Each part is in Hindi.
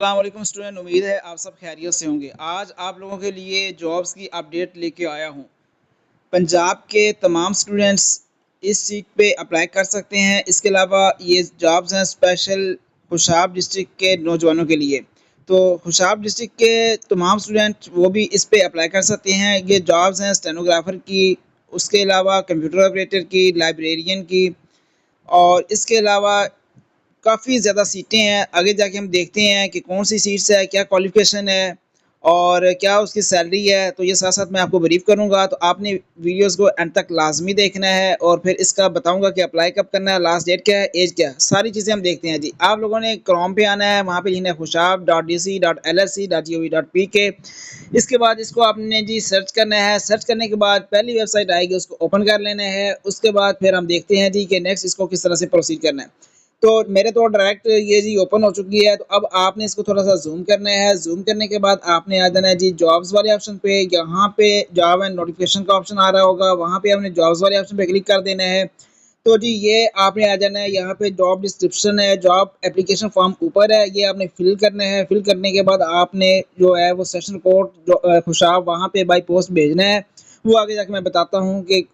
अस्सलामुअलैकुम स्टूडेंट, उम्मीद है आप सब खैरियत से होंगे। आज आप लोगों के लिए जॉब्स की अपडेट लेके आया हूँ। पंजाब के तमाम स्टूडेंट्स इस सीट पे अप्लाई कर सकते हैं। इसके अलावा ये जॉब्स हैं स्पेशल खुशाब डिस्ट्रिक्ट के नौजवानों के लिए। तो खुशाब डिस्ट्रिक्ट के तमाम स्टूडेंट वो भी इस पे अप्लाई कर सकते हैं। ये जॉब्स हैं स्टेनोग्राफर की, उसके अलावा कंप्यूटर ऑपरेटर की, लाइब्रेरियन की, और इसके अलावा काफ़ी ज़्यादा सीटें हैं। आगे जाके हम देखते हैं कि कौन सी सीट्स है, क्या क्वालिफिकेशन है और क्या उसकी सैलरी है। तो ये साथ साथ मैं आपको ब्रीफ करूंगा, तो आपने वीडियोस को एंड तक लाजमी देखना है। और फिर इसका बताऊंगा कि अप्लाई कब करना है, लास्ट डेट क्या है, एज क्या है, सारी चीज़ें हम देखते हैं जी। आप लोगों ने क्रोम पे आना है, वहाँ पे लिखना है खुशाब.dc.lsc.gov.pk। इसके बाद इसको आपने जी सर्च करना है। सर्च करने के बाद पहली वेबसाइट आएगी, उसको ओपन कर लेना है। उसके बाद फिर हम देखते हैं जी कि नेक्स्ट इसको किस तरह से प्रोसीड करना है। तो मेरे तो डायरेक्ट ये जी ओपन हो चुकी है। तो अब आपने इसको थोड़ा सा जूम करना है। जूम करने के बाद आपने आ जाना है जी जॉब्स वाले ऑप्शन पे। यहाँ पे जॉब एंड नोटिफिकेशन का ऑप्शन आ रहा होगा, वहाँ पे आपने जॉब्स वाले ऑप्शन पे क्लिक कर देना है। तो जी ये आपने आ जाना है, यहाँ पे जॉब डिस्क्रिप्शन है, जॉब एप्लीकेशन फॉर्म ऊपर है, ये आपने फिल करना है। फिल करने के बाद आपने जो है वो सेशन कोड जो खुशाब वहाँ पे बाई पोस्ट भेजना है। वो आगे जाके मैं बताता हूँ कि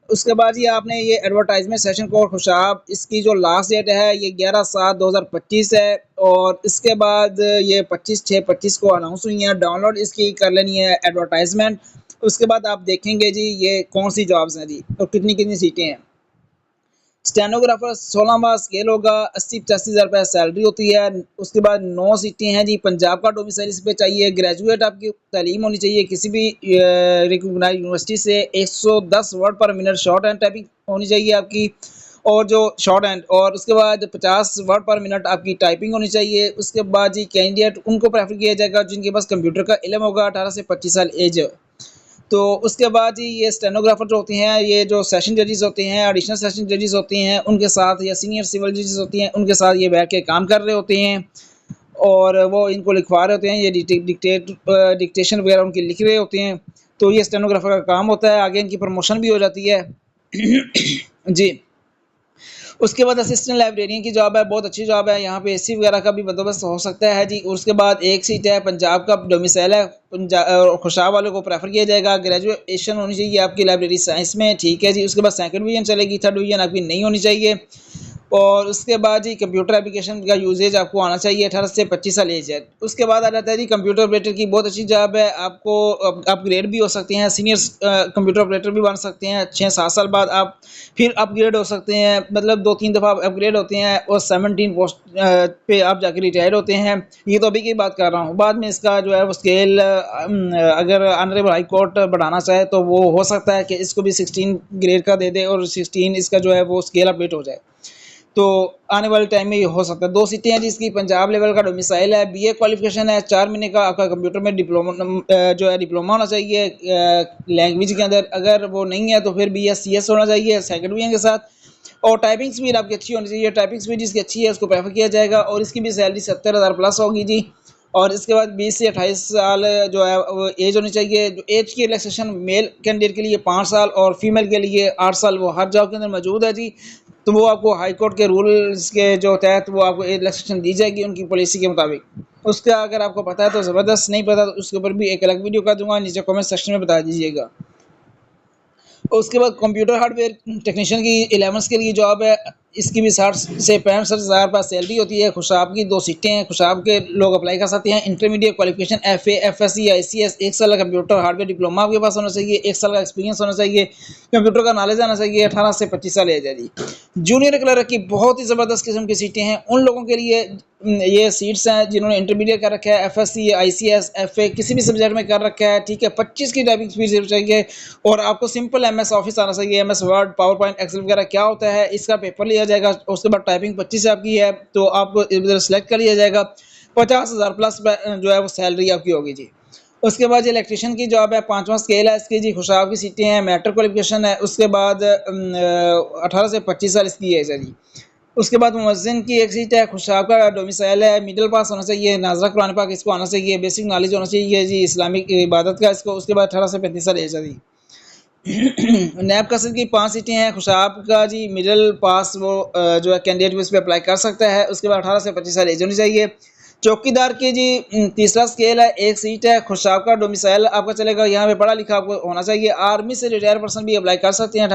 उसके बाद ही आपने ये एडवर्टाइजमेंट सेशन कोड खुशाब, इसकी जो लास्ट डेट है ये 11/7/2025 है। और इसके बाद ये 25/6/25 को अनाउंस हुई है। डाउनलोड इसकी कर लेनी है एडवर्टाइजमेंट। उसके बाद आप देखेंगे जी ये कौन सी जॉब्स हैं जी और कितनी कितनी सीटें हैं। स्टेनोग्राफर 16वां स्केल होगा, 80-85 हज़ार रुपये सैलरी होती है। उसके बाद 9 सीटें हैं जी। पंजाब का डोमिसाइल इस पे चाहिए। ग्रेजुएट आपकी तालीम होनी चाहिए किसी भी रिकॉग्नाइज्ड यूनिवर्सिटी से। 110 वर्ड पर मिनट शॉर्ट हैंड टाइपिंग होनी चाहिए आपकी, और जो शॉर्ट हैंड, और उसके बाद 50 वर्ड पर मिनट आपकी टाइपिंग होनी चाहिए। उसके बाद जी कैंडिडेट उनको प्रेफर किया जाएगा जिनके पास कंप्यूटर का इल्म होगा, 18 से 25 साल एज। तो उसके बाद ही ये स्टेनोग्राफर जो होते हैं, ये जो सेशन जजेस होते हैं, एडिशनल सेशन जजेस होते हैं, उनके साथ, या सीनियर सिविल जजेस होती हैं, उनके साथ ये बैठ के काम कर रहे होते हैं और वो इनको लिखवा रहे होते हैं। ये डिक्टेशन वगैरह उनकी लिख रहे होते हैं। तो ये स्टेनोग्राफर का काम होता है। आगे इनकी प्रमोशन भी हो जाती है जी। उसके बाद असिस्टेंट लाइब्रेरियन की जॉब है, बहुत अच्छी जॉब है। यहाँ पे एसी वगैरह का भी बंदोबस्त हो सकता है जी। उसके बाद एक सीट है, पंजाब का डोमिसाइल है, पंजाब खुशाब वालों को प्रेफर किया जाएगा। ग्रेजुएशन होनी चाहिए आपकी लाइब्रेरी साइंस में, ठीक है जी। उसके बाद सेकंड डिवीजन चलेगी, थर्ड डिवीजन आपकी नहीं होनी चाहिए। और उसके बाद जी कंप्यूटर एप्लीकेशन का यूजेज आपको आना चाहिए, 18 से 25 साल एज है। उसके बाद आ जाता है जी कंप्यूटर ऑपरेटर की, बहुत अच्छी जॉब है। आपको अपग्रेड भी हो सकते हैं, सीनियर कंप्यूटर ऑपरेटर भी बन सकते हैं। 6-7 साल बाद आप फिर अपग्रेड हो सकते हैं, मतलब 2-3 दफ़ा अपग्रेड होते हैं और 17 पोस्ट पे आप जाके रिटायर होते हैं। ये तो अभी की बात कर रहा हूँ। बाद में इसका जो है वो स्केल अगर ऑनरेबल हाई कोर्ट बढ़ाना चाहे तो वो हो सकता है कि इसको भी 16 ग्रेड का दे दे और 16 इसका जो है वो स्केल अपडेट हो जाए। तो आने वाले टाइम में ये हो सकता है। 2 सीटें हैं जिसकी पंजाब लेवल का डोमिसाइल है। बीए क्वालिफिकेशन है, 4 महीने का आपका कंप्यूटर में डिप्लोमा जो है डिप्लोमा होना चाहिए लैंग्वेज के अंदर। अगर वो नहीं है तो फिर BScs होना चाहिए सेकंड डिवीजन के साथ। और टाइपिंग स्पीड आपकी अच्छी होनी चाहिए। टाइपिंग स्पीड जिसकी अच्छी है उसको प्रेफर किया जाएगा। और इसकी भी सैलरी 70,000 प्लस होगी जी। और इसके बाद 20 से 28 साल जो है वो एज होनी चाहिए। जो एज की रिलैक्सेशन मेल कैंडिडेट के लिए 5 साल और फीमेल के लिए 8 साल वो हर जॉब के अंदर मौजूद है जी। तो वो आपको हाई कोर्ट के रूल्स के जो तहत वो आपको एज रिलैक्सेशन दी जाएगी उनकी पॉलिसी के मुताबिक। उसका अगर आपको पता है तो ज़बरदस्त, नहीं पता तो उसके ऊपर भी एक अलग वीडियो कर दूंगा, नीचे कमेंट सेक्शन में बता दीजिएगा। उसके बाद कंप्यूटर हार्डवेयर टेक्नीशियन की 11 के लिए जॉब है। इसकी भी 60 से 65 हज़ार पर सैलरी होती है। खुशाब की 2 सीटें हैं, खुशाब के लोग अप्लाई कर सकते हैं। Intermediate qualification FA FSc ICS, 1 साल का कंप्यूटर हार्डवेयर डिप्लोमा आपके पास होना चाहिए, 1 साल का एक्सपीरियंस होना चाहिए, कंप्यूटर का नॉलेज आना चाहिए, 18 से 25 साल एज है जी। जूनियर क्लर्क की बहुत ही ज़बरदस्त किस्म की सीटें हैं। उन लोगों के लिए ये सीट्स हैं जिन्होंने इंटरमीडिएट कर रखा है, FSc ICS FA किसी भी सब्जेक्ट में कर रखा है, ठीक है। 25 की टाइपिंग स्पीड सिर्फ चाहिए और आपको सिंपल MS ऑफिस आना चाहिए। MS word, PowerPoint, Excel वगैरह क्या होता है इसका पेपर लिया जाएगा। उसके बाद टाइपिंग 25 आपकी है तो आपको इधर सेलेक्ट कर लिया जाएगा। 50,000 प्लस जो है वो सैलरी आपकी होगी जी। उसके बाद इलेक्ट्रिशियन की जॉब है, 5वां स्केल है इसकी जी। खुशाब की सीटें हैं, मैट्रिक क्वालिफिकेशन है। उसके बाद 18 से 25 साल इसकी एज है जी। उसके बाद मुअज्जिन की एक सीट है, खुशाब का डोमिसाइल है, मिडिल पास होना चाहिए, नाजरा कुरान पाक इसको आना चाहिए, बेसिक नॉलेज होना चाहिए जी इस्लामिक इबादत का इसको। उसके बाद 18 से 35 साल एज है जी। नैब कसर की 5 सीटें हैं, खुशाब का जी मिडिल पास वो जो है कैंडिडेट उस पर अप्लाई कर सकता है। उसके बाद 18 से 25 साल एज होनी चाहिए। चौकीदार की जी तीसरा स्केल है, एक सीट है, खुशाब का डोमिसाइल आपका चलेगा, यहाँ पे पढ़ा लिखा आपको होना चाहिए। आर्मी से रिटायर पर्सन भी अप्लाई कर सकते हैं,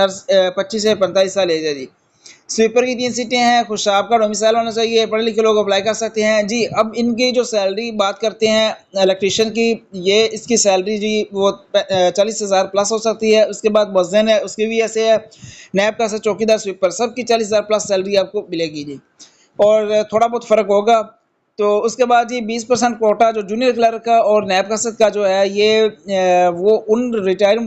25 से 45 साल एज है जी। स्वीपर की 3 सीटें हैं, खुशाब का डोमिसाइल होना चाहिए, पढ़े लिखे लोग अप्लाई कर सकते हैं जी। अब इनकी जो सैलरी बात करते हैं इलेक्ट्रीशियन की, ये इसकी सैलरी जी वो 40,000 प्लस हो सकती है। उसके बाद मुअज्जिन है, उसकी भी ऐसे है। नैब का चौकीदार, स्वीपर, सबकी 40,000 प्लस सैलरी आपको मिलेगी जी, और थोड़ा बहुत फ़र्क होगा। तो उसके बाद जी 20% कोटा जो जूनियर क्लर्क का और नैब कसद का जो है, ये वो उन रिटायर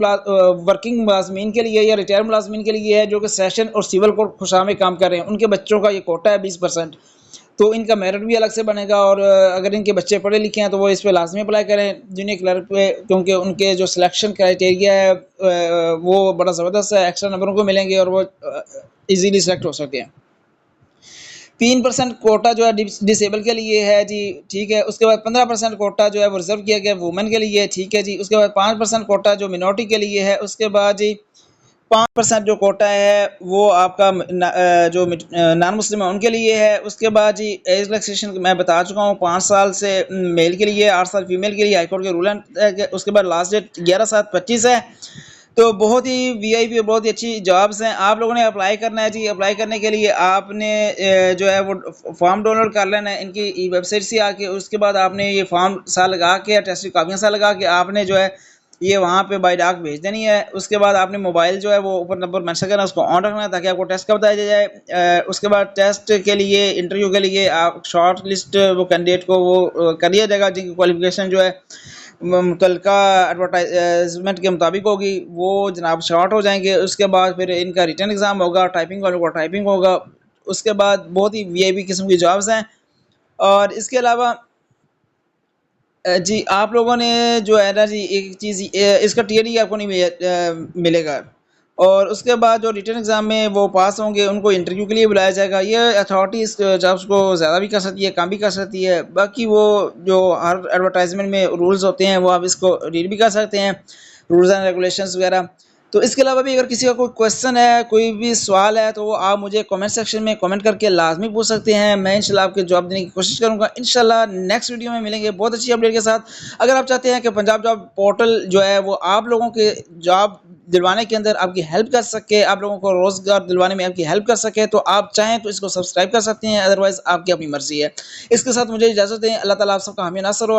वर्किंग मुलाजमीन के लिए या रिटायर मुलाजमीन के लिए है जो कि सेशन और सिविल कोर्ट खुशा में काम कर रहे हैं, उनके बच्चों का ये कोटा है 20%। तो इनका मेरिट भी अलग से बनेगा, और अगर इनके बच्चे पढ़े लिखे हैं तो वो इस पर लाजमी अप्लाई करें जूनियर क्लर्क पे, क्योंकि उनके जो सिलेक्शन क्राइटेरिया है वो बड़ा ज़बरदस्त है, एक्स्ट्रा नंबरों को मिलेंगे और वो ईजीली सेलेक्ट हो सकें। 3% कोटा जो है डिसेबल के लिए है जी, ठीक है। उसके बाद 15% कोटा जो है वो रिजर्व किया गया वुमेन के लिए, ठीक है जी। उसके बाद 5% कोटा जो मिनोरिटी के लिए है। उसके बाद जी 5% जो कोटा है वो आपका जो नॉन मुस्लिम है उनके लिए है। उसके बाद जी एज रिलैक्सेशन मैं बता चुका हूँ, 5 साल से मेल के लिए, 8 साल फीमेल के लिए हाईकोर्ट के रूल है। उसके बाद लास्ट डेट 11/7/25 है। तो बहुत ही वीआईपी और बहुत ही अच्छी जॉब्स हैं। आप लोगों ने अप्लाई करना है जी। अप्लाई करने के लिए आपने जो है वो फॉर्म डाउनलोड कर लेना है इनकी वेबसाइट से आके। उसके बाद आपने ये फॉर्म सा लगा के, टेस्ट कापियाँ सा लगा के आपने जो है ये वहाँ पे बाय डाक भेज देनी है। उसके बाद आपने मोबाइल जो है वो ऊपर नंबर मेंशन करना है, उसको ऑन रखना है ताकि आपको टेस्ट का बताया जाए। उसके बाद टेस्ट के लिए, इंटरव्यू के लिए आप शॉर्ट लिस्ट वो कैंडिडेट को वो कर दिया जाएगा जिनकी क्वालिफिकेशन जो है मुतलका एडवर्टाइजमेंट के मुताबिक होगी, वो जनाब शॉर्ट हो जाएंगे। उसके बाद फिर इनका रिटर्न एग्ज़ाम होगा, टाइपिंग वालों को टाइपिंग होगा। उसके बाद बहुत ही वीआईपी किस्म की जॉब्स हैं। और इसके अलावा जी आप लोगों ने जो है ना जी एक चीज़ इसका टीएडी आपको नहीं मिलेगा। और उसके बाद जो रिटन एग्ज़ाम में वो पास होंगे उनको इंटरव्यू के लिए बुलाया जाएगा। ये अथॉरिटी इस जॉब्स को ज़्यादा भी कर सकती है, कम भी कर सकती है। बाकी वो जो हर एडवर्टाइजमेंट में रूल्स होते हैं वो आप इसको रीड भी कर सकते हैं, रूल्स एंड रेगुलेशंस वगैरह। तो इसके अलावा भी अगर किसी का कोई क्वेश्चन है, कोई भी सवाल है, तो वो आप मुझे कमेंट सेक्शन में कमेंट करके लाजमी पूछ सकते हैं। मैं इंशाल्लाह आपके जवाब देने की कोशिश करूंगा। इंशाल्लाह नेक्स्ट वीडियो में मिलेंगे बहुत अच्छी अपडेट के साथ। अगर आप चाहते हैं कि पंजाब जॉब पोर्टल जो है वो आप लोगों के जॉब दिलवाने के अंदर आपकी हेल्प कर सके, आप लोगों को रोज़गार दिलवाने में आपकी हेल्प कर सके, तो आप चाहें तो इसको सब्सक्राइब कर सकते हैं, अदरवाइज़ आपकी अपनी मर्ज़ी है। इसके साथ मुझे इजाज़त दें। अल्लाह ताला आप सबका हामी नासर हो।